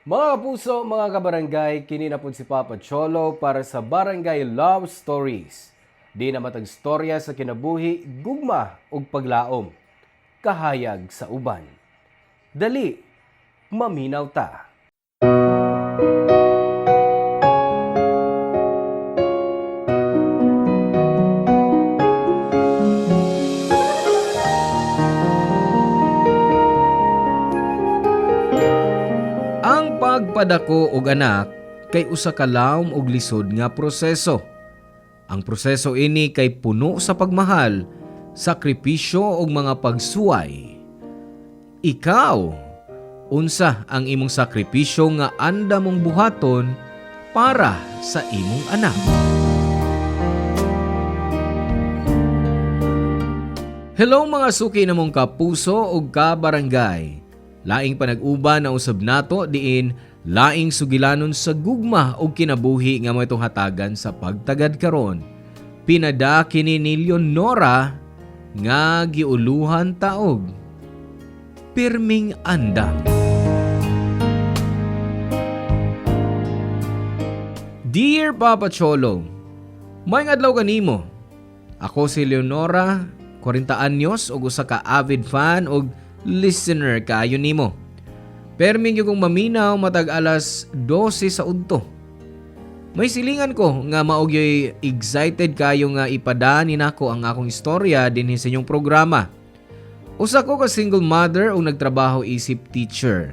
Mga kapuso, mga kabarangay, kini na po si Papa Cholo para sa Barangay Love Stories. Di na matag storya sa kinabuhi, gugma ug paglaom. Kahayag sa uban. Dali, maminaw ta. Ang pagpadako og anak kay usa ka lawom og lisod nga proseso. Ang proseso ini kay puno sa pagmahal, sakripisyo ug mga pagsuway. Ikaw, unsa ang imong sakripisyo nga anda mong buhaton para sa imong anak? Hello mga suki namong kapuso ug kabarangay. Laing panag-uban na usab nato diin laing sugilanon sa gugma o kinabuhi nga mo itong hatagan sa pagtagad karon. Pinada kini ni Leonora nga giuluhan taog pirming andam. Dear Papa Cholo, may adlaw kanimo. Ako si Leonora, 40 anyos ug usa ka avid fan ug listener kaayo nimo. Perming yung maminaw matag alas 12 sa udto. May silingan ko nga maugyoy excited kayo nga ipada ni nako ang akong istorya dinhi sa inyong programa. Usa ko ka single mother o nagtrabaho isip teacher.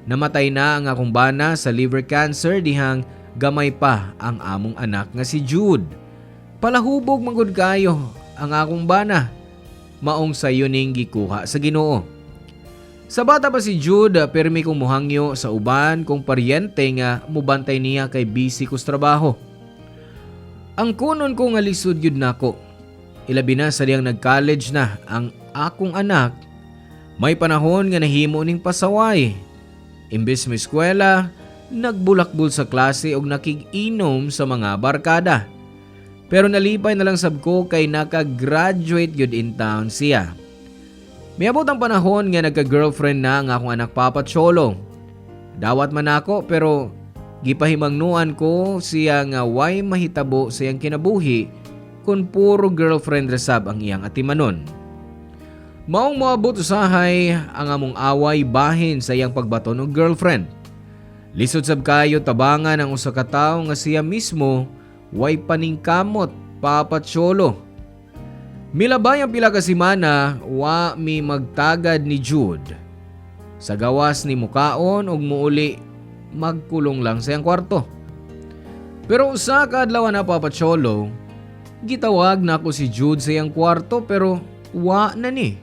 Namatay na ang akong bana sa liver cancer dihang gamay pa ang among anak nga si Jude. Palahubog manggod kayo ang akong bana. Maong sayo ning gikuha sa Ginoo. Sa bata pa si Jude, permi kong muhangyo sa uban kong paryente nga mubantay niya kay busy ko sa trabaho. Ang kunon ko nga lisod yun nako. Ilabi na sa diyang nag-college na ang akong anak. May panahon nga nahimo ning pasaway. Imbes mo eskwela, nagbulakbul sa klase og nakig-inom sa mga barkada. Pero nalipay na lang sab ko kay naka-graduate yun in town siya. Miabot ang panahon nga nagka-girlfriend na ang akong anak Papa Cholo. Dawat man ako pero gipahimangnuan ko siya nga way mahitabo sa iyang kinabuhi kung puro girlfriend resab ang iyang atimanon. Maong moabot usahay ang among away bahin sa iyang pagbaton og girlfriend. Lisod sab kayo tabangan ang usa ka tawo nga siya mismo way paningkamot Papa Cholo. Milabay ang pila ka semana wa mi magtagad ni Jude. Sa gawas ni mukaon og muuli magkulong lang sa iyang kwarto. Pero usa ka adlaw na Papa Cholo, gitawag na ako si Jude sa iyang kwarto pero wa na ni.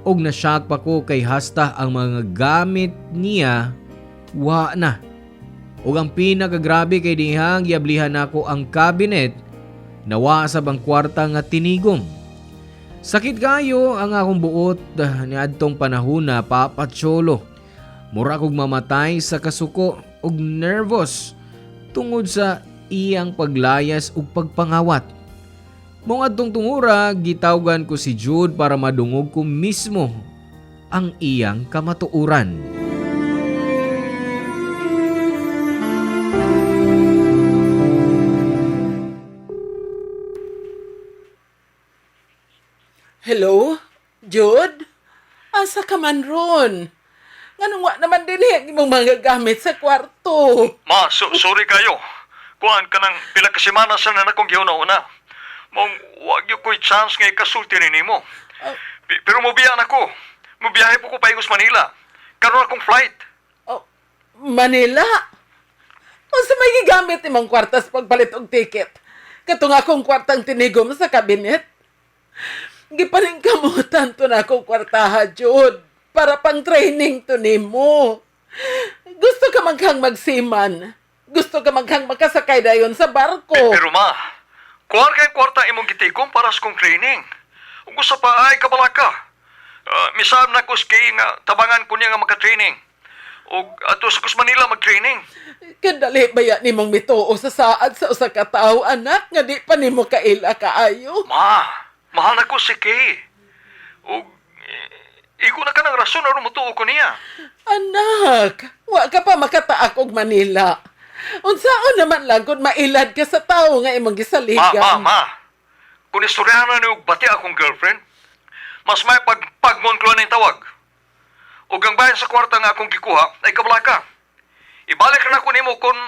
Og nashock pa ko kay hasta ang mga gamit niya wa na. Og ang pinakagrabe kay dihang giablihan nako ang cabinet nawa sa bang kwarta nga tinigom. Sakit kayo ang akong buot niadtong panahon na Papa Cholo. Mura kog mamatay sa kasuko ug nervous tungod sa iyang paglayas ug pagpangawat. Mong adtong tungura gitawgan ko si Jude para madungog ko mismo ang iyang kamatuoran. Hello? Jude? Asa ka man ron? Nganong wa naman din imong mga gamit sa kwarto? Ma, sorry kayo. Kuhaan ka ng pila ka semana sa nanakong giuna-una. Mong wag yung ko'y chance nga ikasulti ni mo. Pero mubiyan ako. Mubiyahe po ko paingos Manila. Karoon akong flight. Oh, Manila? O sa may gigamit imong kwarta sa pagpalit og ticket? Katong akong kwartang tinigom sa kabinet? Gipaningkamutan to na akong kwartaha, Jude, para pang training to nimo. Gusto ka maghang magsiman. Gusto ka maghang makasakay dayon sa barko. Pero ma, kuhaan kayong kwarta imong gitigom para sa kong training. Kung gusto pa ay kabalaka. Misab na kuski nga tabangan ko niya nga makatraining. O ato sa Manila mag-training. Kadali ba yan nimong mituo sa saad sa usa ka tawo, anak, nga di pa nimo kaila kaayo? Ma, mahal na ko si Kay. O Igo na ka ng rason aron mutuo ko niya. Anak, wa ka pa makataak og Manila. Unsaon naman lang kung mailad ka sa tao nga imong gisaligan. Ma. Kung istoryahan na niyo bati akong girlfriend, mas may pagpagmon ko na yung tawag. Ug ang bayan sa kwarta nga akong gikuha ay kabala ka. Ibalik na ko nimo kung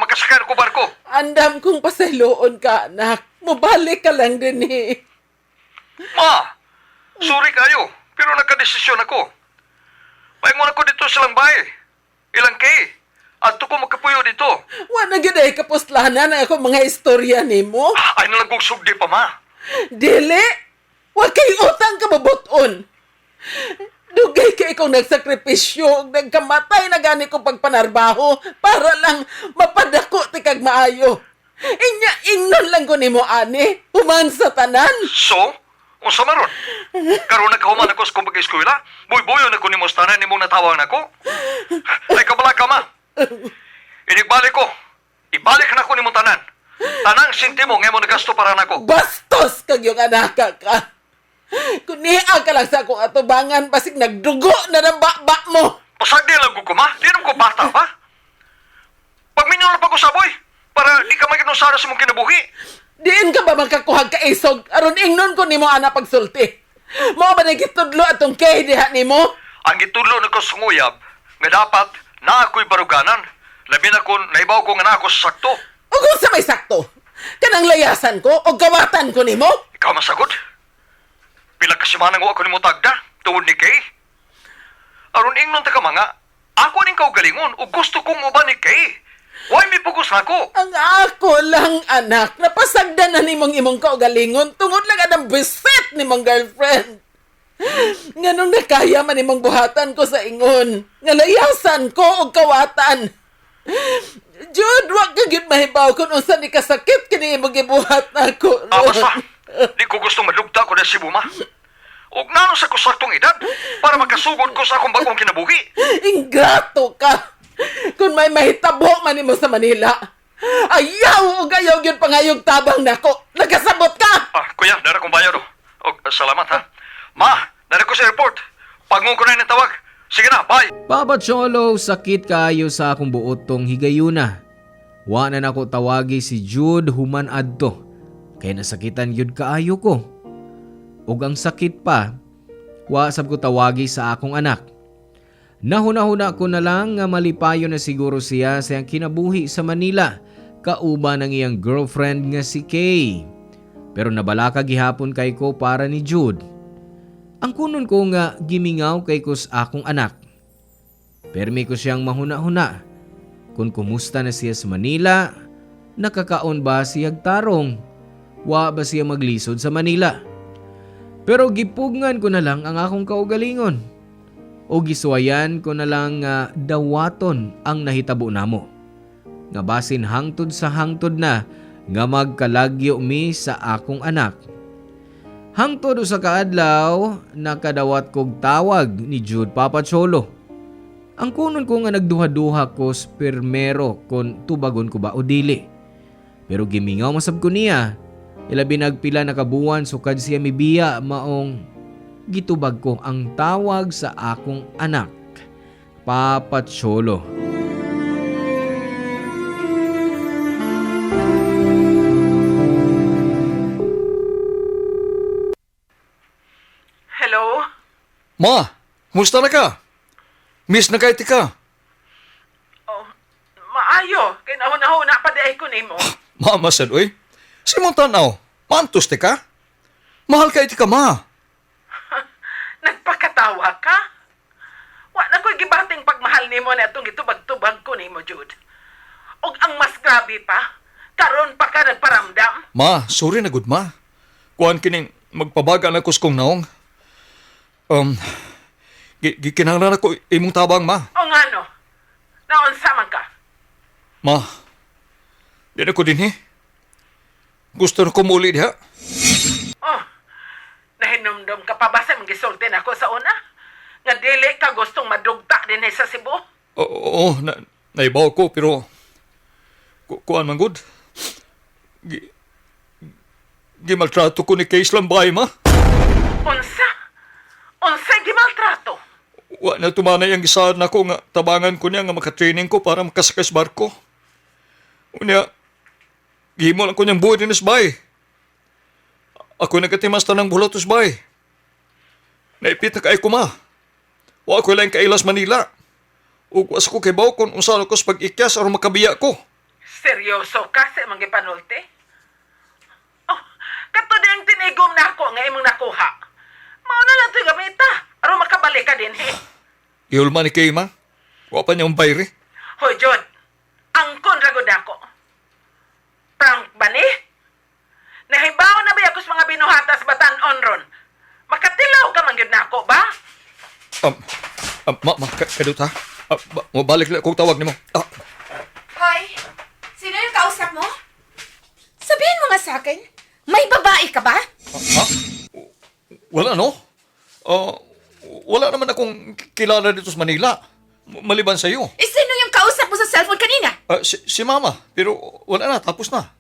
makasakyan ko barko. Andam kong pasayloon ka, anak. Mubalik ka lang din eh. Ma, sorry kayo, pero nagkadesisyon ako. Paingon ako dito sa lang bahay. Ilang kay. Adto ko magkapuyo dito. Wa na gid ay kapuslanan ang ako mga istorya nimo. Ay nalagong sugdi pa, ma. Dili, wa kay utang ka mabuton. Dugay kay ikaw nagsakripisyo, nagkamatay na gani ko pagpanarbaho para lang mapadako ti kag maayo. Inya ingnon lang ko nimo ani, human sa tanan. So, unsa maron? Karon nagkahuman ako sa kumbag eskwela, buy-buyo na ko nimo sa tanan nimong natawag nako. Ay kabala ka, ma. Inigbalik ko. Ibalik na ko nimong tanan. Tanang sintimo nga mo nagasto para nako. Bastos kag yung anak ka. Kung niya ka lang sa akong atubangan, basig nagdugo na ng bakba mo. Pasagdi lang ko, ma. Di naman ko bata pa. Pagminyo lang pa ko saboy, para di ka maginusara sa mong kinabuhi. Diin ka ba magkakuhag ka isog? Aron ingnon ko nimo ana pagsulti. Mo ba nagitudlo atong kay diha nimo? Ang gitulo na ko sa nguyab, nga dapat na ako'y baruganan. Labi na kung naibaw ko nga na ako sa sakto. O kung sa may sakto, kanang layasan ko o gawatan ko nimo? Ikaw masagod. Pila kasi manang ako ni mo tagda, tuwod ni Kay. Aron ingnon ta ka mga, ako ning kaugalingon o gusto kong uban ni Kay. Why may pugos na ako? Ang ako lang, anak, napasagdan na nimong imong kaugalingon tungod lang anang bisit nimong girlfriend. Nganong nakaya man imong buhatan ko sa ingon. Nga layasan ko og kawatan. Jude, wag ka gid mahibaw kung unsa ni kasakit kini imong gibuhat nako. Basta, di ko gustong madugta ko na si Buma. Ug nanon sa kusaktong edad para makasugod ko sa akong bagong kinabuhi. Ingrato ka. Kung may mahitabo man nimo sa Manila, ayaw ug ayaw gyud pangayog tabang nako. Nagkasabot ka. Kuya, dara kong bayad o. Salamat ha. Ma, dara ko sa airport. Pagmong ko na yung tawag. Sige na, bye. Papa Cholo, sakit kaayo sa akong buot tong higayuna. Wa na nako tawagi si Jude human adto. Kay nasakitan yun kaayo ko. Ug ang sakit pa, wa sab ko tawagi sa akong anak. Nahuna-huna ko na lang nga malipayo na siguro siya sa iyang kinabuhi sa Manila, kauban ng iyang girlfriend nga si Kay. Pero nabalaka gihapon kay ko para ni Jude. Ang kunon ko nga gimingaw kay ko sa akong anak. Permi ko siyang mahuna-huna. Kung kumusta na siya sa Manila, nakakaon ba siyag tarong? Wa ba siya maglisod sa Manila? Pero gipugngan ko na lang ang akong kaugalingon. O giswayan ko na lang nga dawaton ang nahitabo namo. Nga basin hangtod sa hangtod na nga magkalagyo mi sa akong anak. Hangtod sa kaadlaw, nakadawat kog tawag ni Jude Papa Cholo. Ang kunon ko nga nagduha-duha ko spermero kon tubagon ko ba o dili. Pero gimingaw masab ko niya. Ilabi nagpila na kabuwan sukad siya mibiya maong gitubag ko ang tawag sa akong anak, Papa Cholo. Hello? Ma, musta na ka? Miss na kay tika. Oh, maayo. Kay nahuna-huna pa di ko nimo. Mama sad, oy. Simon tanaw, mantos tika? Mahal kay tika, ma. Nagpakatawa ka? Wa na ko'y gibating pagmahal nimo na itong gitubag-tubag ko nimo, Jude. Og ang mas grabe pa, karon pa ka nagparamdam. Ma, sorry na good ma. Kuan kining magpabaga na kus kong naong. Gikinahanglan ako imong tabang, ma. O nga no, naunsa man ka? Ma, di na ko din Gusto na ko muli diha. Oh, nahinumdum ka pa ba sa mga gisulti na ako sa una? Nga dili ka gustong madugta din sa Cebu? Oo, naibaw ko, pero kuan man good. Gimaltrato ko ni Case Lambay, ma. Unsa? Unsay di Wa na tumanay ang isahan nako nga tabangan ko niya nga makatraining ko para makasakay sa barko. Unya, gihimo lang ko niyang buhay din sa bay. Ako nagatimas tanang bulot sa bay. Naipit na kaay ko ma. Wa ako lang kailas Manila. Ug was ko kay baw kung unsa ko sa pag-ikyas aron makabiya ko. Seryoso ka sa mga gipanulti? Oh, kato din tinigom na ako nga imong nakuha. Mauna lang ito'y gamita, aron makabalik ka din, Iulman ni kay ma. Wa pa niyang bayri. Hoy, Jod, angkon ragod ako. Prank ba ni? Nahibaw na ba ako sa mga binuhata sa Batan-on ron? Makatilaw ka man yun na ako, ba? Kadut ha? Mabalik lang kong tawag ni mo. Hoy, sino yung kausap mo? Sabihin mo nga sa akin, may babae ka ba? Ha? Wala no? Wala naman akong kilala dito sa Manila. Maliban sa iyo. Sino yung kausap mo sa cellphone kanina? Si Mama. Pero wala na. Tapos na.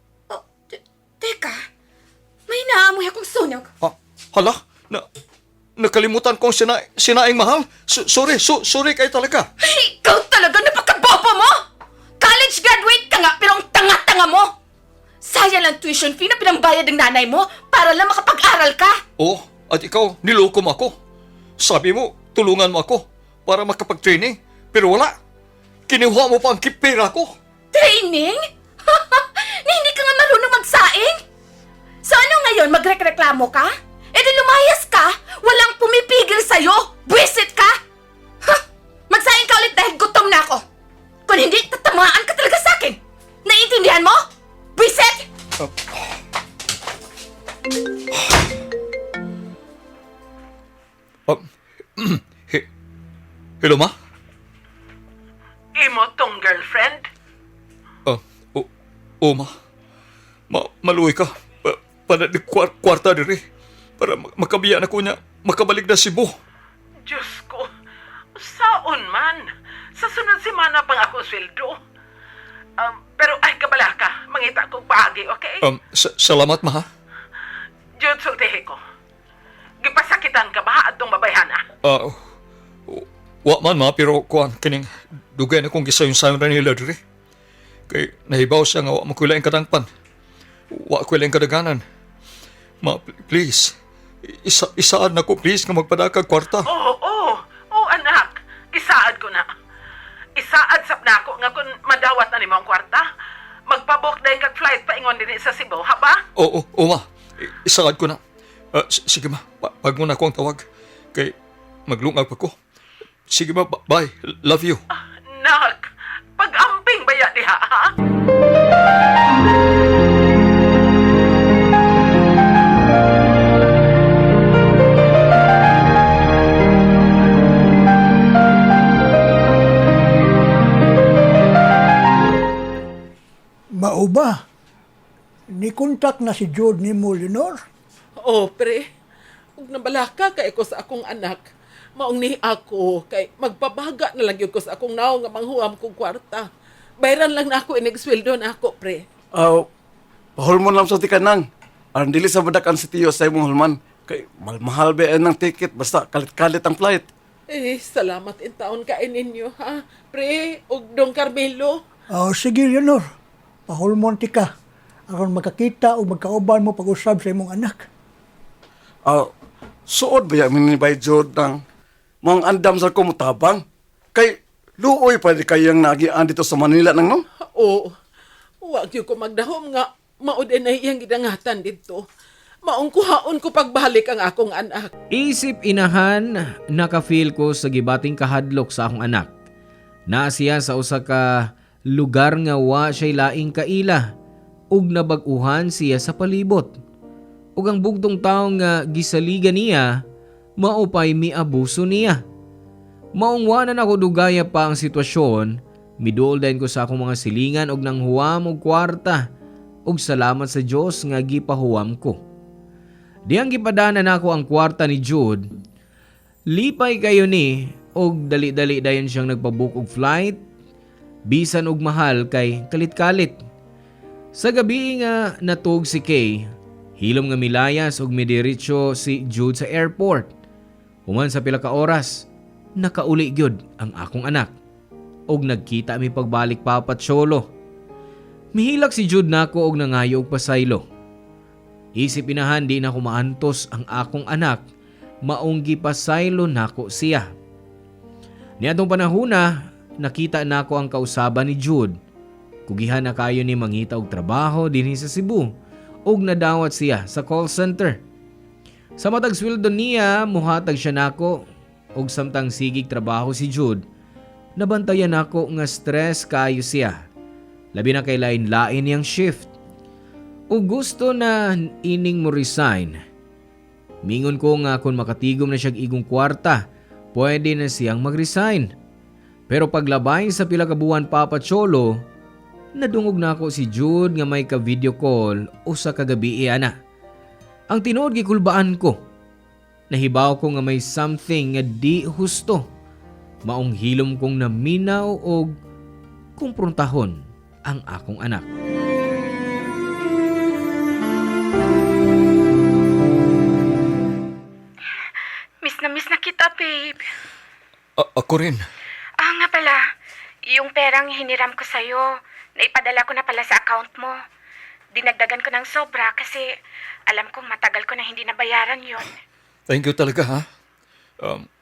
Teka, may naamoy akong sunog. Hala? Nakalimutan kong sinaing mahal. Sorry kayo talaga. Ay, ikaw talaga napakabobo mo! College graduate ka nga, pero ang tanga-tanga mo! Sayang lang tuition fee na pinambayad ng nanay mo para lang makapag-aral ka! At ikaw, niloko mo ako. Sabi mo, tulungan mo ako para makapag-training. Pero wala. Kinuha mo pa ang pera ko. Training? Na hindi ka nga marunong magsaing? So ano ngayon, magreklamo ka? E di lumayas ka, walang pumipigil sa'yo! Buwisit ka! Magsaing ka ulit dahil gutom na ako! Kung hindi, tatamaan ka talaga sa akin! Naiintindihan mo? Buwisit! Hello, Ma? Imo tong girlfriend? Ma. Maluwi ka. Para di kwarta diri. Para makabiya na ko niya. Makabalik na Cebu. Diyos ko, saon man. Sa sunod semana pang ako sweldo. Pero ay kabala ka, mangita kong paagi, okay? Salamat, Ma, ha? Jud, sultihi ko. Gipasakitan ka ba atong babayhana? Wa man, Ma, pero kuan kining dugay na kong gisayon-sayon na nila diri. Kay nahibaw siya nga wa mo kulaing kadangpan. Wa ko lang kadaganan. Ma, please. Isaad na ko, please, nga magpadakag kwarta. Oo, anak. Isaad ko na. Isaad sap na ako nga kung madawat na ni mo ang kwarta. Magpabook dahil kag flight pa ingon din sa Cebu, ha ba? Oo, Ma. Isaad ko na. Sige, Ma. Pag mo na akong tawag. Kay maglungag pa ko. Sige, Ma. Bye. Love you. Nak, pag-amping baya diha, ha? Mao ba? Ni-contact na si Jude ni mo, Leonor? Pre. Ug nabalaka kay ko sa akong anak. Maong ni ako kay magpabaga na lang yun ko sa akong naw nga manghuam kong kwarta. Bayran lang na ako inegsweldo na ako, pre. Pahulmon lang sa tikanang. Aron dili sa badakan si Tiyo sa imong hulman. Kay mahal ba ng ticket basta kalit-kalit ang flight. Salamat in taon kain ninyo, ha? Pre, ug Dong Carmelo. Sige, Leonor. Pahulmon ti ka. Aron makakita o magkauban mo pag-usab sa imong anak. Suod ba yamin ni Bay Jod ng mga andam sa kumutabang? Kay luoy pa di kayang nagian dito sa Manila nang no? Wag yun ko magdahom nga maudin na iyang gidangatan dito. Maong kuhaon ko pagbalik ang akong anak. Isip inahan, nakafeel ko sa gibating kahadlok sa akong anak. Naa siya sa usa ka lugar nga wa siya'y laing kaila ug nabag-uhan siya sa palibot. Ug ang bugtong tawo nga gisaligan niya, maupay miabuso niya. Maungwanan ako dugaya pa ang sitwasyon, miduol din ko sa akong mga silingan og nang huwam og kwarta ug salamat sa Dios nga gipahuwam ko. Diyang gipadanan ako ang kwarta ni Jude. Lipay kayo ni og dali-dali dayon siyang nagpabook og flight. Bisan og mahal kay kalit-kalit. Sa gabi nga natug si Kay, hilom nga milayas og midiretso si Jude sa airport. Human sa pila ka oras, nakauli gyud ang akong anak. Og nagkita mi pagbalik Papa Cholo. Mihilak si Jude nako og nangayo og pasaylo. Isip inahan di na ko maantos ang akong anak, maong gipasaylo nako siya. Niadtong panahona, nakita nako ang kausaban ni Jude. Kugihan na kayo ni mangita og trabaho dinhi sa Cebu og nadawat siya sa call center. Sa matag sweldo niya, muhatag siya nako og samtang sigig trabaho si Jude. Nabantayan nako nga stress kayo siya. Labi na kay lain-lain yang shift. O gusto na ining mo resign. Mingon ko nga kung makatigom na siyang igong kwarta, pwede na siyang mag-resign. Pero paglabay sa pila ka buwan Papa Cholo, nadungog na ako si Jude nga may ka-video call o sa kagabi ana. Ang tinuod gikulbaan ko. Nahibaw ko nga may something nga di husto. Maong hilom kong naminaw o kumprontahon ang akong anak. Miss na kita, babe. Ako rin. Nga pala, yung perang hiniram ko sa'yo, naipadala ko na pala sa account mo. Dinagdagan ko ng sobra kasi alam kong matagal ko na hindi nabayaran yon. Thank you talaga, ha?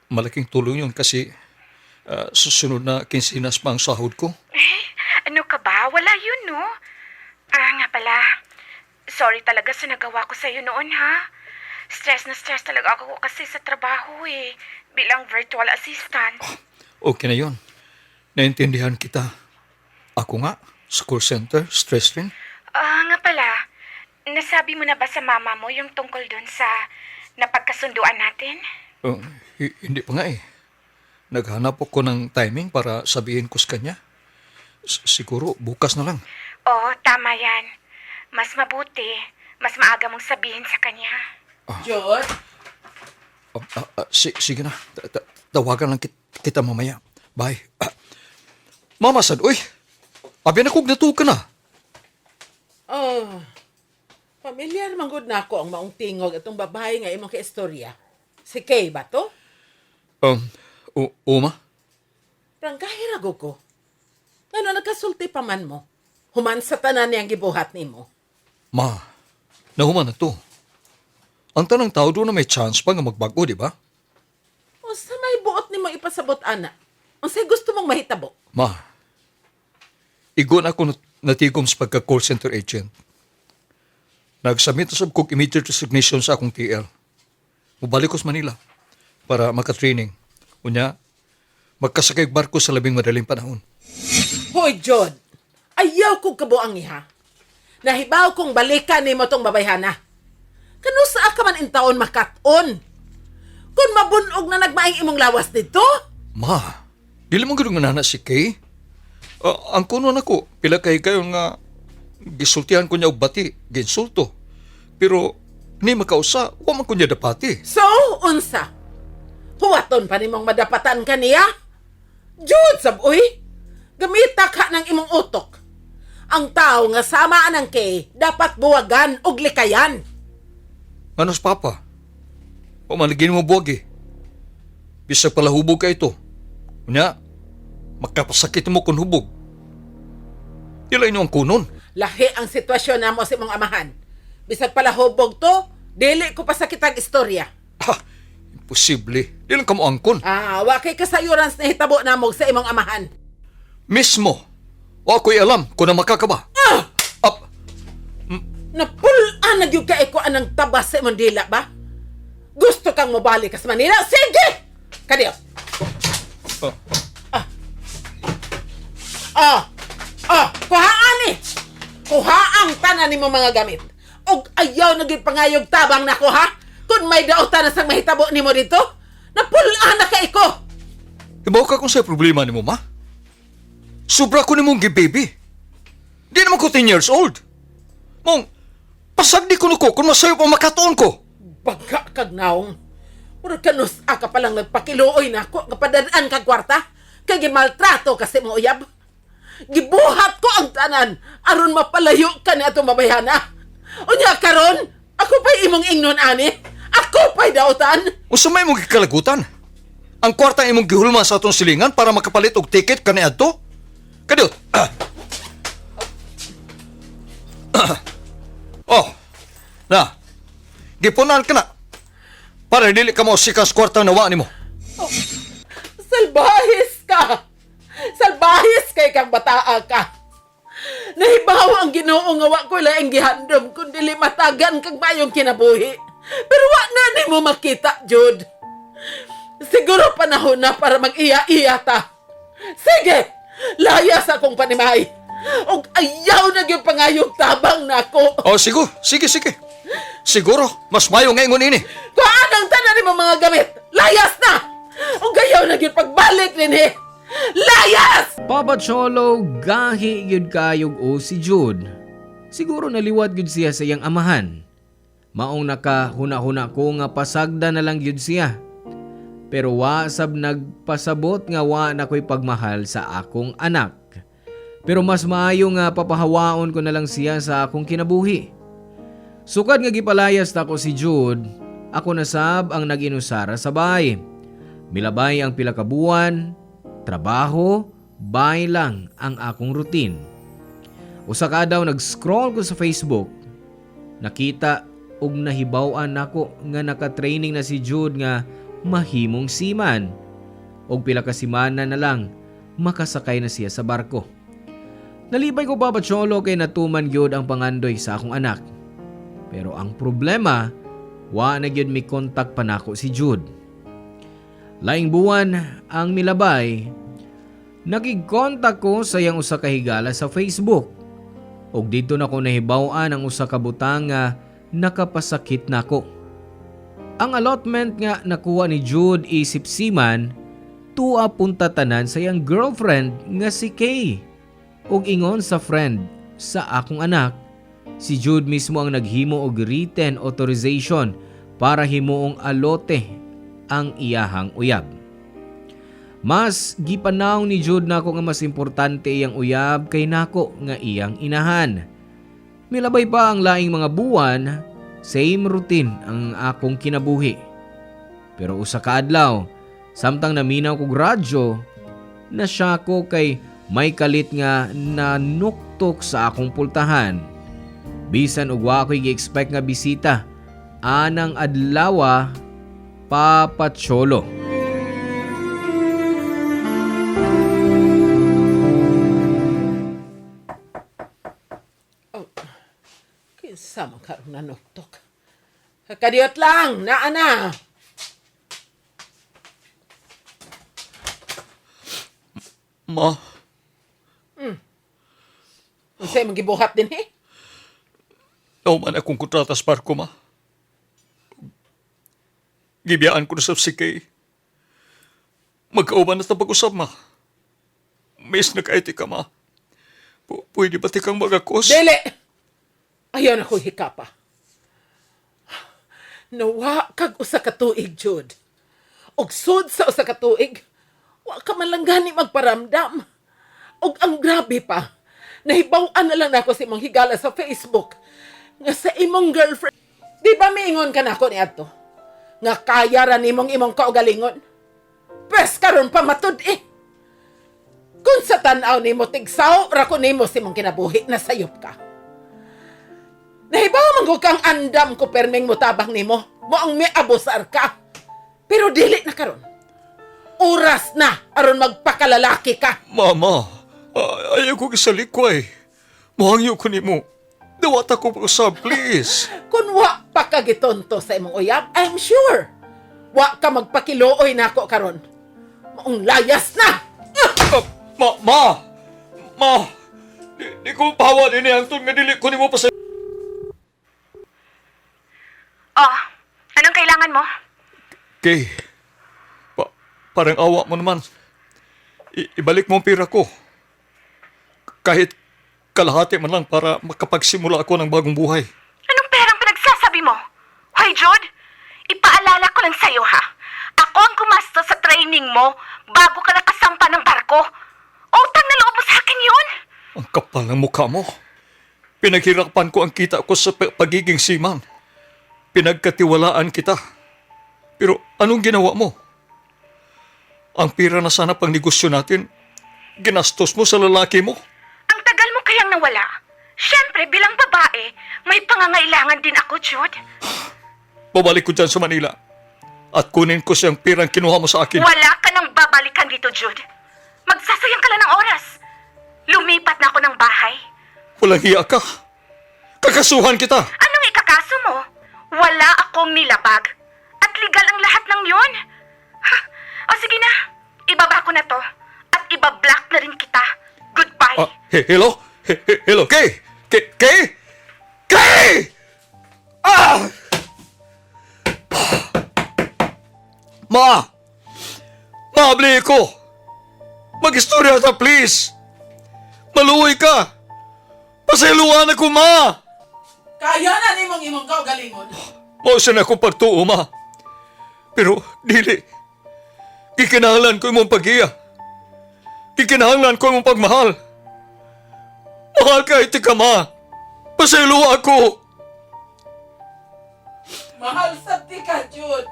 Malaking tulong yun kasi susunod na kinsinas pa ang sahod ko. Ano ka ba? Wala yun, no? Nga pala, sorry talaga sa nagawa ko sa'yo noon, ha? Stress na stress talaga ako kasi sa trabaho, bilang virtual assistant. Okay na yun. Naintindihan kita. Ako nga, sa call center, stress rin. Nga pala, nasabi mo na ba sa mama mo yung tungkol dun sa napagkasunduan natin? Hindi pa nga eh. Naghanap ako ng timing para sabihin ko sa kanya. Siguro bukas na lang. Oo, tama yan. Mas mabuti, mas maaga mong sabihin sa kanya. Jude? Sige na. Tawagan lang kita mamaya. Bye. Mama Sad, uy! Abi na kog natuka na. Pamilyar manggod na ako ang maong tingog atong babae nga imong kaistorya. Si Kay ba to? Uma? Prangkahi rago ko. Ngano nagkasulti pa man mo? Human sa tanan niyang gibuhat nimo. Ma, nahuman na to. Ang tanang tao doon na may chance pa nga magbago, di ba? O sa may buot nimo ipasabot ana. Unsay gusto mong mahitabo? Ma, igon ako natigom sa pagka-call center agent. Nagsubmit na sab kog immediate resignation sa akong TL. Mubalik ko sa Manila para makatraining. Unya, magkasakay og barko sa labing madaling panahon. Hoy, Jod! Ayaw kong kabuang iha. Nahibaw kong balikan nimo tong babayhana. Kano sa ka man in taon makaton? Kung mabunog na nagmaing imong lawas dito? Ma, dili mo gano'ng manana si Kay. Ang kuno na ko, pila kay kayo nga gisultihan ko niya og bati, ginsulto. Pero ni makausa, wa man ko niya dapati. So, unsa? Huwaton pa nimong madapatan kaniya? Jud, saboy! Gamita ka ng imong utok. Ang tao nga samaan ng Kay, dapat buwagan og likayan. Anos papa? O maligin mo buwag eh. Bisag pala hubog ka ito. Unya, makapasakit mo kung hubog. Tila inyo ang kunon. Lahi ang sitwasyon namo sa imong amahan. Bisag pala hubog to, dili ko pa sakit ang istorya. Imposible. Di lang ka mo angkon. Wa kay kasayuran na hitabo namo sa imong amahan. Mismo. O ako'y alam kung na makakaba. Napulaan na gyud kay ko anang tabas sa imong dila ba? Gusto kang mobalik sa Manila? Sige! Kadiyo. Kuhaan ni! Kuhaang tanan nimo mga gamit. Og ayaw na gyud pangayog tabang nako ha? Kung may daotan na sang mahitabo nimo dito, napulaan na kay ko. Ibaw ka kung sa'yo problema ni mo, ma? Sobra ko ni mong gibaby. Di naman ko 10 years old. Mong, pasagdi ko nuko kung masayo pa makatuon ko. Baga kag naong. Murag kanus ka palang nagpakiluoy na ako, kapadadaan kag kwarta, kay gimaltrato kasi mo uyab. Gibuhat ko ang tanan, aron mapalayo ka ni atong babayhana. Unya karon, ako pa'y imong ingnon ani. Ako pa'y dautan. O sa may mong kikalagutan. Ang kwarta imong gihulma sa atong silingan para makapalit og ticket kaniadto? Kadiyot. Oh. Na. Gipunan ka na. Para dili ka mo sikas kwarta na wa nimo. Salbahis ka! Salbahis kay kang bataa ka! Nahibaw ang Ginoo nga wa ko laing gihandom kundi matagan kag mayong kinabuhi. Pero wa na nimo makita, Jud. Siguro panahon na para mag-iya-iya ta. Sige! Layas akong panimay. Og ayaw na gyud pangayong tabang nako. Oh, sige. Siguro, mas mayo nga ingon ini. Kuan ang tanan nimo mga gamit. Layas na! Og ayaw na gyud pagbalik dinhi. Layas! Papa Cholo, gahi yun kayog o si Jude. Siguro naliwat yun siya sa iyang amahan. Maong nakahuna-huna ko nga pasagda na lang yun siya. Pero wasab nagpasabot nga wa na ko'y pagmahal sa akong anak. Pero mas maayo nga papahawaon ko na lang siya sa akong kinabuhi. Sukad nga gipalayas na ko si Jude, ako nasab ang nag-inusara sa bahay. Milabay ang pila ka buwan, trabaho, bahay lang ang akong routine. Usa ka daw nag-scroll ko sa Facebook. Nakita og nahibaw-an nako nga naka-training na si Jude nga mahimong seaman. Og pila ka semana na lang makasakay na siya sa barko. Nalibay ko Papa Cholo kay natuman gyud ang pangandoy sa akong anak. Pero ang problema, wa na gyud mi kontak pa nako si Jude. Laing buwan ang milabay, nakig-contact ko sa iyang usa ka higala sa Facebook. Og dito na ko nahibaw-an ang usa ka butang nga nakapasakit nako. Ang allotment nga nakuha ni Jude isip seaman, tuwa punta tanan sa iyang girlfriend nga si Kay. Og ingon sa friend sa akong anak, si Jude mismo ang naghimo og written authorization para himuong alote ang iyahang uyab. Mas gipanaw ni Jude nako nga mas importante iyang uyab kay nako nga iyang inahan. Milabay pa ang laing mga buwan, same routine ang akong kinabuhi. Pero usa ka adlaw, samtang naminaw kog radyo, nasya ko kay may kalit nga nanuktok sa akong pultahan. Bisan og wa ko'y gi-expect nga bisita, anang adlawa, Papa Cholo. Kinsa man karon nanuktok. Kadiyot lang, naa na. Ma, Unsay man gibuhat din he? nauman akong kontrata sa barko, ma. Gibiyaan ko na sa si Kay. Magkauban na sa pag-usap, ma. Miss nag-IT ka, ma. Pwede ba tikang magakos? Dili! Ayaw na ko hikapa. Nawa kag usa ka tuig, Jude. Og sud sa usa ka tuig, wa ka man lang gani magparamdam. Og ang grabe pa, nahibaw-an na lang nako sa imong higala sa Facebook nga sa imong girlfriend. Di ba miingon ka nako niadto? Nga kaya ra nimong imong kaugalingon? Pes karon pa matud eh. Kung sa tanaw nimo tigsaw ra ko nimo sa imong kinabuhi na sayop ka. Nahibaw man ko kang andam ko permeng mutabang nimo. Mo ang miabusar ka. Pero dili na karon. Oras na aron magpakalalaki ka. Mama, ayaw ko kisalikway. Mahangyo ko ni mo. Dawat ako pa usab, please. Kung wa pa ka gitonto sa imong uyab, I'm sure. Wa ka magpakilooy nako karon. Maong layas na. Ma! Di ko pahawa din ang tun nga dili ko ni mo pa sa... Oh, anong kailangan mo? Kay, parang awa mo naman. Ibalik mo ang pira ko. Kahit kalahati man lang para makapagsimula ako ng bagong buhay. Anong perang pinagsasabi mo? Hoy, Jude, ipaalala ko lang sa'yo, ha? Ako ang gumastos sa training mo bago ka nakasampa ng barko. Utang na loob mo sa akin yun. Ang kapal ng mukha mo. Pinaghirapan ko ang kita ko sa pagiging seaman. Pinagkatiwalaan kita. Pero anong ginawa mo? Ang pira na sana pang negosyo natin, ginastos mo sa lalaki mo. Ang tagal mo kayang nawala. Siyempre, bilang babae, may pangangailangan din ako, Jude. Babalik ko dyan sa Manila. At kunin ko siyang pirang kinuha mo sa akin. Wala ka nang babalikan dito, Jude. Magsasayang ka lang ng oras. Lumipat na ako ng bahay. Walang hiya ka. Kakasuhan kita. Anong ikakaso mo? Wala akong nilabag. At legal ang lahat ng yon. O sige na, ibaba ko na to. At ibablock na rin kita. Goodbye. Hello? Hello, Kay? Kay? Kay! Ah! Ma! Mabli ko! Mag-istorya ta, please! Maluoy ka! Pasiluan ako, ma! Kaya na nimong imong kaugalingon. Mausan akong pagtuo, ma. Pero, dili. Kikinahanglan ko imong pag-iya. Kikinahanglan ko imong pagmahal. Mahal ka, iti ka, ma. Pasiluwa ako. Mahal sa tika, Jude.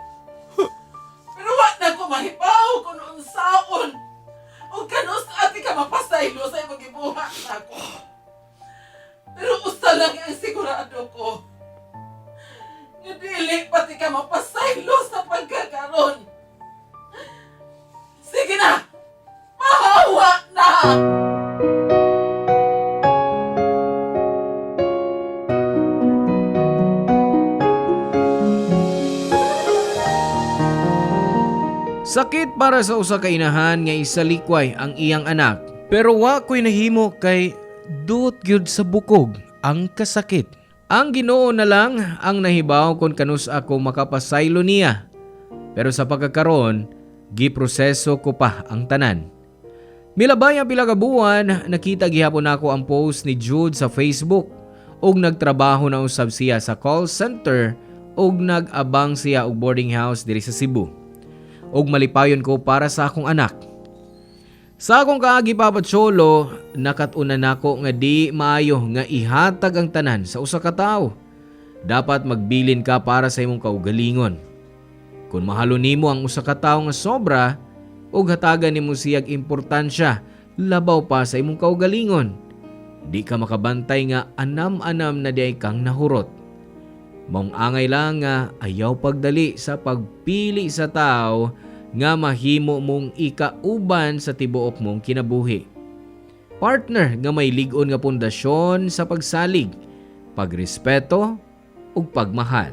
Pero wa na ko mahibaw kung unsaon. O kanus ati ka mapasaylo sa imong gibuhat na ako. Pero usa lang ang sigurado ko. Nga dili pati ka mapasaylo sa pagkakaroon. Sige na! Mahawa na! Sakit para sa usa ka inahan nga isalikway ang iyang anak. Pero wa ko'y nahimo kay duot gyud sa bukog ang kasakit. Ang Ginoo na lang ang nahibaw kung kanus ako makapasaylo niya. Pero sa pagkakaroon, giproseso ko pa ang tanan. Milabay ang pila ka buwan, nakita gihapon ako ang post ni Jude sa Facebook ug nagtrabaho na usab siya sa call center ug nag-abang siya og boarding house diri sa Cebu. Ug malipayon ko para sa akong anak. Sa akong kaagi papacholo, nakatuna nako nga di maayo nga ihatag ang tanan sa usa ka tawo. Dapat magbilin ka para sa imong kaugalingon. Kung mahalo nimo ang usa ka tawo nga sobra, ug hatagan nimo siyag importansya labaw pa sa imong kaugalingon, di ka makabantay nga anam-anam na di kang nahurot. Maong angay lang nga ayaw pagdali sa pagpili sa tao nga mahimo mong ikauban sa tibuok mong kinabuhi. Partner nga may lig-on nga pundasyon sa pagsalig, pagrespeto ug pagmahal.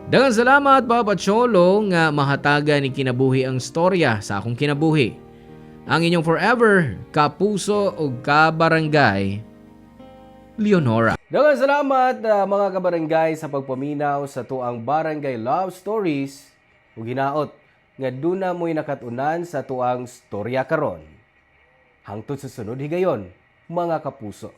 Daghang salamat Papa Cholo nga mahataga ni kinabuhi ang storya sa akong kinabuhi. Ang inyong forever kapuso ug kabarangay, Leonora. Daghang salamat mga kabarangay sa pagpaminaw sa tuang Barangay Love Stories ug hinaot nga duna mo'y nakatunan sa tuang storya karon. Hangtod sa sunod higayon, mga kapuso.